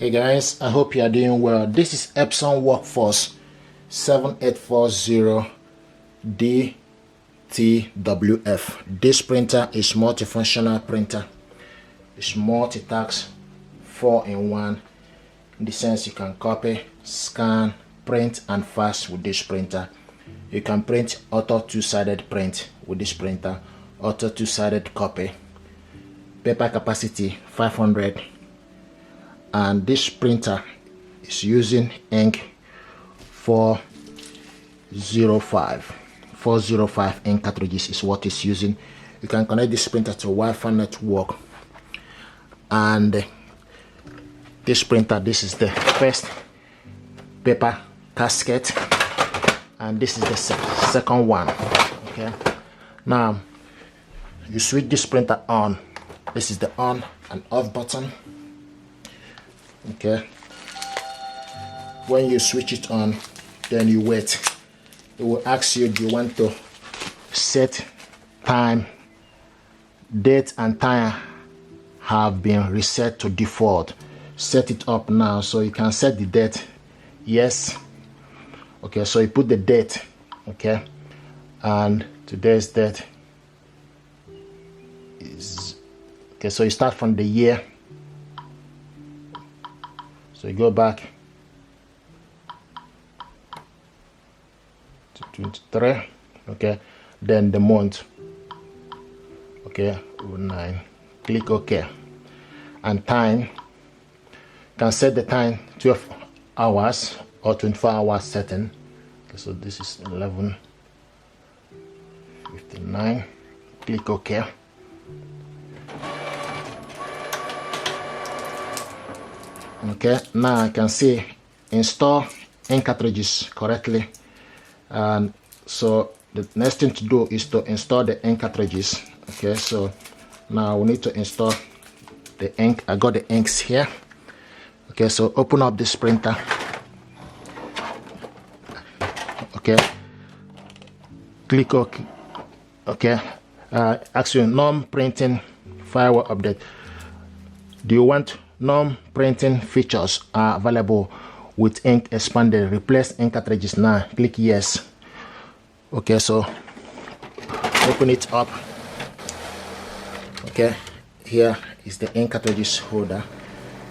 Hey guys, I hope you are doing well. This is Epson Workforce 7840DTWF. This printer is multifunctional printer. It's multi-task, 4-in-1, in the sense you can copy, scan, print and fax with this printer. You can print auto two-sided print with this printer, auto two-sided copy. Paper capacity 500, and this printer is using ink 405 ink cartridges is what it's using. You can connect this printer to Wi-Fi network, and this printer, this is the first paper casket, and this is the second one. Okay, now you switch this printer on. This is the on and off button. Okay, when you switch it on, then you wait. It will ask you, do you want to set time? Date and time have been reset to default. Set it up now, so you can set the date. Yes. Okay, so you put the date. Okay, and today's date is okay. So you start from the year. So you go back to 23. Okay, then the month. Okay, 09. Click OK. And time, you can set the time 12 hours or 24 hours setting. Okay, so this is 11:59. Click OK. Okay, now I can see install ink cartridges correctly, and so the next thing to do is to install the ink cartridges. Okay, so now we need to install the ink. I got the inks here. Okay, so open up this printer. Okay, click OK. Okay, actually non-printing firewall update. Do you want non-printing features are available with ink expanded? Replace ink cartridges now. Click yes. Okay, so open it up. Okay, here is the ink cartridges holder.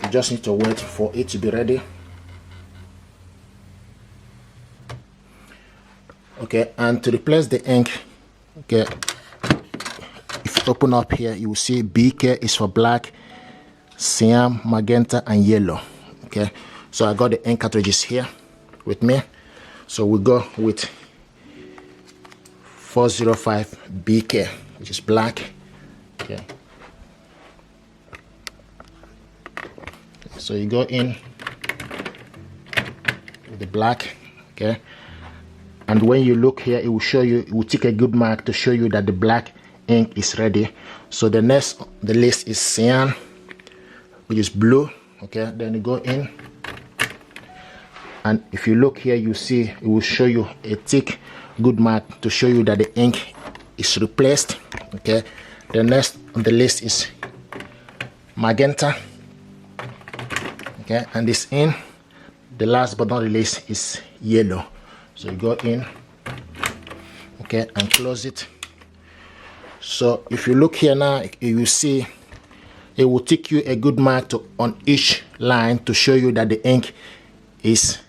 You just need to wait for it to be ready. Okay, and to replace the ink, okay, if you open up here, you will see BK is for black, cyan, magenta and yellow. Okay, so I got the ink cartridges here with me, so we go with 405 BK, which is black. Okay, so you go in with the black. Okay, and when you look here, it will show you, it will take a good mark to show you that the black ink is ready. So the next on the list is cyan, which is blue. Okay, then you go in, and if you look here, you see it will show you a thick good mark to show you that the ink is replaced. Okay, the next on the list is magenta. Okay, and this in the last but not the least is yellow. So you go in, okay, and close it. So if you look here now, you will see it will take you a good mark on each line to show you that the ink is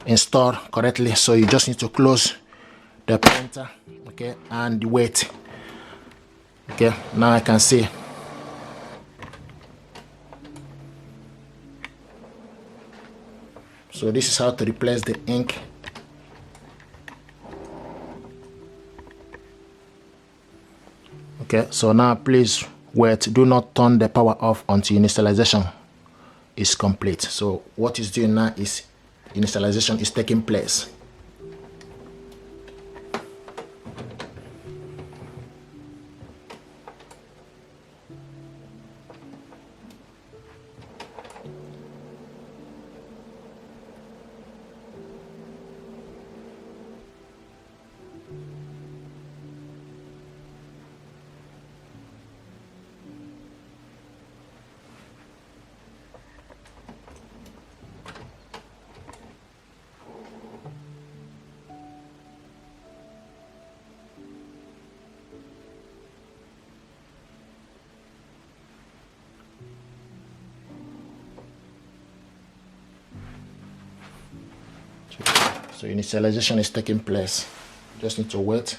installed correctly. So you just need to close the printer, okay, and wait. Okay, now I can see. So this is how to replace the ink. Okay, so now please wait. Do not turn the power off until initialization is complete. So what is doing now is initialization is taking place. So initialization is taking place. Just need to wait.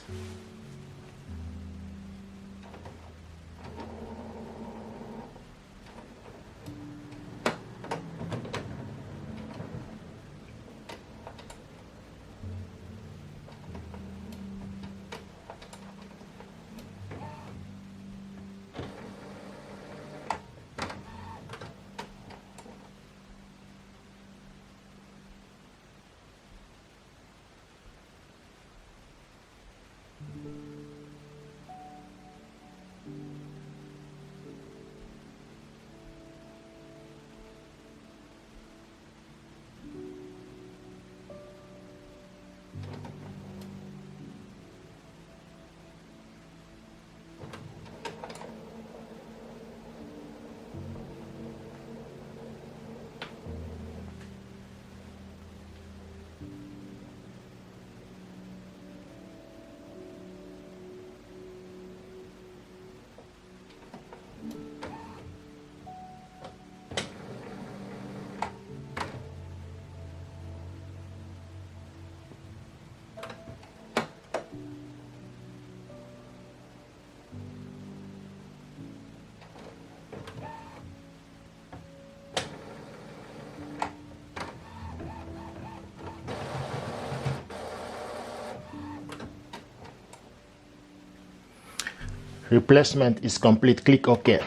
Replacement is complete. Click OK.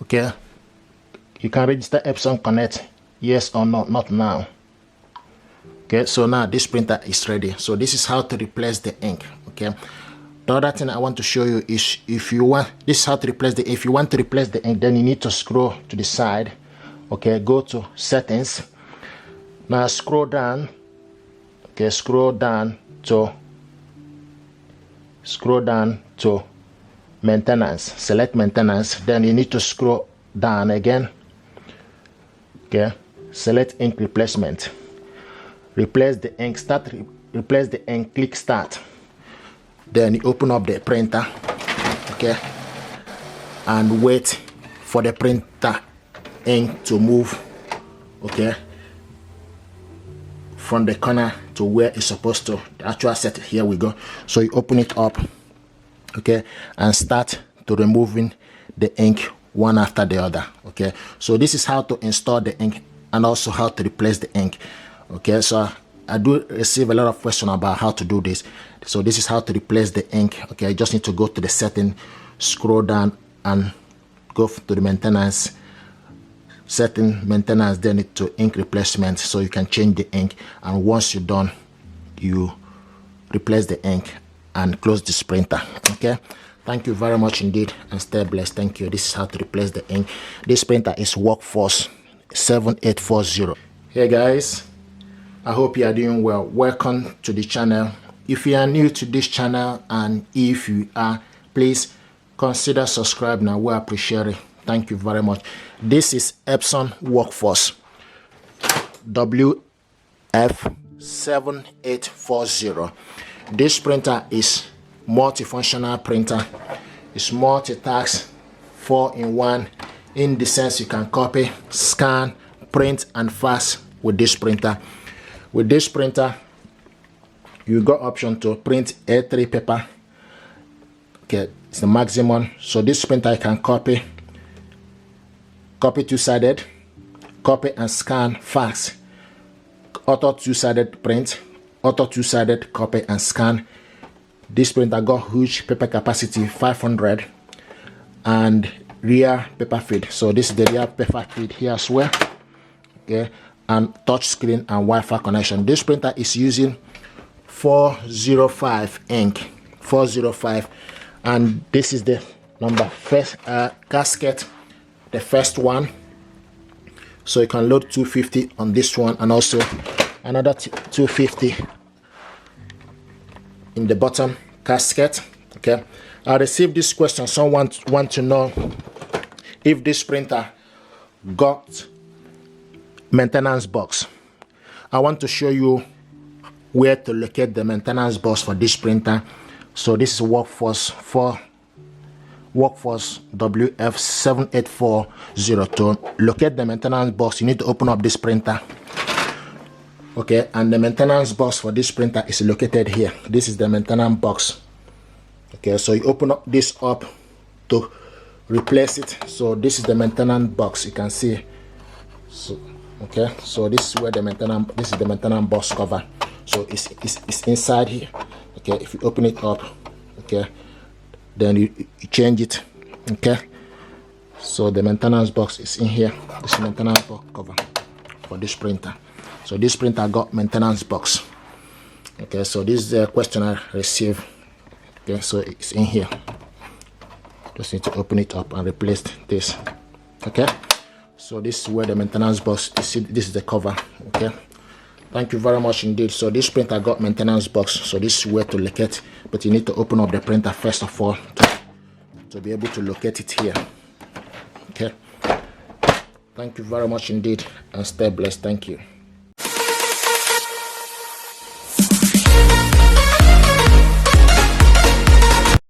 Okay, you can register Epson Connect, yes or no. Not now. Okay, so now this printer is ready. So this is how to replace the ink. Okay, the other thing I want to show you is, if you want, this is how to replace the, if you want to replace the ink, then you need to scroll to the side. Okay, go to settings. Now scroll down. Okay, scroll down to maintenance. Select maintenance. Then you need to scroll down again. Okay, select ink replacement. Replace the ink. Replace the ink. Click start. Then you open up the printer. Okay, and wait for the printer ink to move. Okay, from the corner to where it's supposed to. The actual set. Here we go. So you open it up. Okay, and start to removing the ink one after the other. Okay, so this is how to install the ink and also how to replace the ink. Okay, so I do receive a lot of questions about how to do this. So this is how to replace the ink. Okay, you just need to go to the setting, scroll down and go to the maintenance setting, maintenance, then it to ink replacement, so you can change the ink. And once you're done, you replace the ink and close this printer. Okay, thank you very much indeed, and stay blessed. Thank you. This is how to replace the ink. This printer is Workforce 7840. Hey guys, I hope you are doing well. Welcome to the channel. If you are new to this channel, and if you are, please consider subscribing. I will appreciate it. Thank you very much. This is Epson Workforce WF7840. This printer is multifunctional printer. It's multitask, 4-in-1, in the sense you can copy, scan, print and fax with this printer. With this printer, you got option to print A3 paper. Okay, it's the maximum. So this printer you can copy two-sided, copy and scan, fax, auto two-sided print, auto two-sided copy and scan. This printer got huge paper capacity, 500, and rear paper feed. So this is the rear paper feed here as well. Okay, and touch screen and Wi-Fi connection. This printer is using 405 ink, 405, and this is the first gasket, the first one. So you can load 250 on this one, and also another 250 in the bottom gasket. Okay, I received this question. Someone want to know if this printer got maintenance box. I want to show you where to locate the maintenance box for this printer. So this is Workforce WF7840. To locate the maintenance box, you need to open up this printer. Okay, and the maintenance box for this printer is located here. This is the maintenance box. Okay, so you open up this up to replace it. So this is the maintenance box, you can see. So okay, so this is where the maintenance, this is the maintenance box cover. So it's inside here. Okay, if you open it up, okay, then you change it. Okay, so the maintenance box is in here. This is maintenance box cover for this printer. So this printer got maintenance box. Okay, so this is the question I received. Okay, so it's in here. Just need to open it up and replace this. Okay, so this is where the maintenance box is. This is the cover. Okay, thank you very much indeed. So this printer got maintenance box. So this is where to locate, but you need to open up the printer first of all to be able to locate it here. Okay, thank you very much indeed, and stay blessed. Thank you.